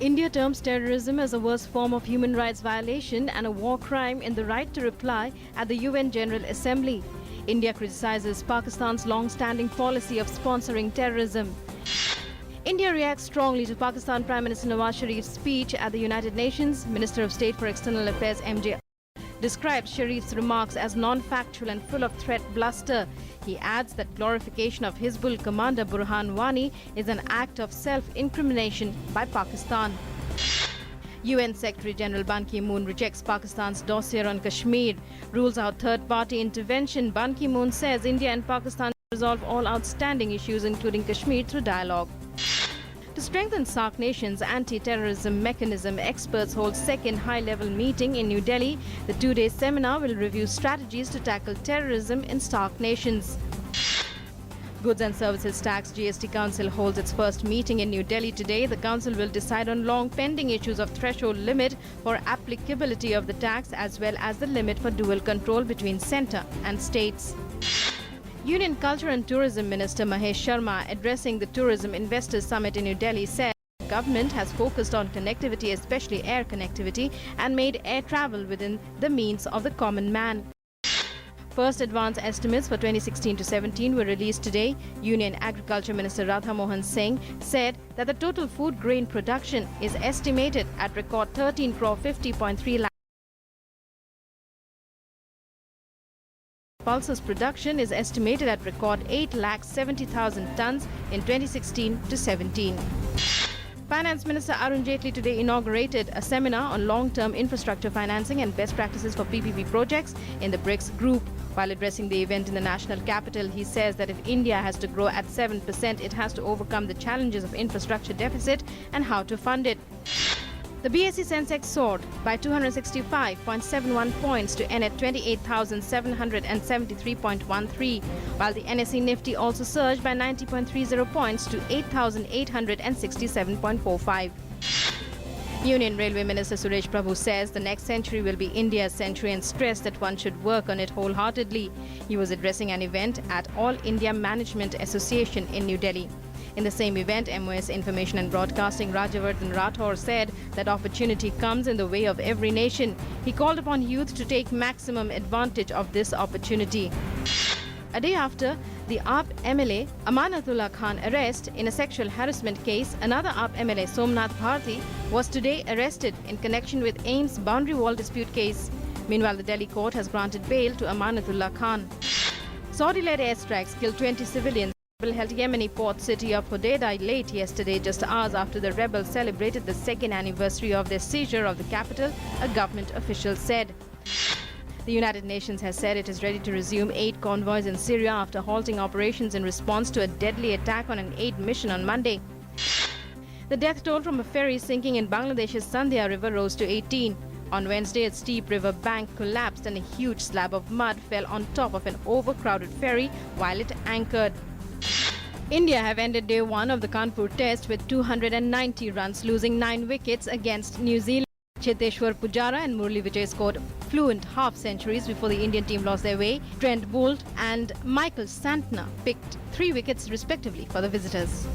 India terms terrorism as a worst form of human rights violation and a war crime in the right to reply at the UN General Assembly. India criticizes Pakistan's long-standing policy of sponsoring terrorism. India reacts strongly to Pakistan Prime Minister Nawaz Sharif's speech at the United Nations. Minister of State for External Affairs MJ describes Sharif's remarks as non-factual and full of threat bluster. He adds that glorification of Hizbul commander Burhan Wani is an act of self-incrimination by Pakistan. UN Secretary General Ban Ki-moon rejects Pakistan's dossier on Kashmir, rules out third-party intervention. Ban Ki-moon says India and Pakistan resolve all outstanding issues including Kashmir through dialogue. To strengthen SAARC nations' anti-terrorism mechanism, experts hold second high-level meeting in New Delhi. The two-day seminar will review strategies to tackle terrorism in SAARC nations. Goods and Services Tax GST Council holds its first meeting in New Delhi today. The council will decide on long-pending issues of threshold limit for applicability of the tax as well as the limit for dual control between centre and states. Union Culture and Tourism Minister Mahesh Sharma, addressing the Tourism Investors Summit in New Delhi, said the government has focused on connectivity, especially air connectivity, and made air travel within the means of the common man. First advance estimates for 2016 to 17 were released today. Union Agriculture Minister Radha Mohan Singh said that the total food grain production is estimated at record 13 crore 50.3 lakh. Pulses production is estimated at record 8,70,000 tons in 2016 to 17. Finance Minister Arun Jaitley today inaugurated a seminar on long-term infrastructure financing and best practices for PPP projects in the BRICS group. While addressing the event in the national capital, he says that if India has to grow at 7%, it has to overcome the challenges of infrastructure deficit and how to fund it. The BSE Sensex soared by 265.71 points to end at 28,773.13, while the NSE Nifty also surged by 90.30 points to 8,867.45. Union Railway Minister Suresh Prabhu says the next century will be India's century and stressed that one should work on it wholeheartedly. He was addressing an event at All India Management Association in New Delhi. In the same event, MOS Information and Broadcasting Rajavardhan Rathore said that opportunity comes in the way of every nation. He called upon youth to take maximum advantage of this opportunity. A day after the AAP MLA Amanatullah Khan arrest in a sexual harassment case, another AAP MLA Somnath Bharati was today arrested in connection with AIIMS boundary wall dispute case. Meanwhile, the Delhi court has granted bail to Amanatullah Khan. Saudi-led airstrikes killed 20 civilians. Held Yemeni port city of Hodeidah late yesterday, just hours after the rebels celebrated the second anniversary of their seizure of the capital, a government official said. The United Nations has said it is ready to resume aid convoys in Syria after halting operations in response to a deadly attack on an aid mission on Monday. The death toll from a ferry sinking in Bangladesh's Sandhya River rose to 18. On Wednesday, a steep river bank collapsed and a huge slab of mud fell on top of an overcrowded ferry while it anchored. India have ended day one of the Kanpur test with 290 runs, losing 9 wickets against New Zealand. Cheteshwar Pujara and Murli Vijay scored fluent half-centuries before the Indian team lost their way. Trent Boult and Michael Santner picked 3 wickets respectively for the visitors.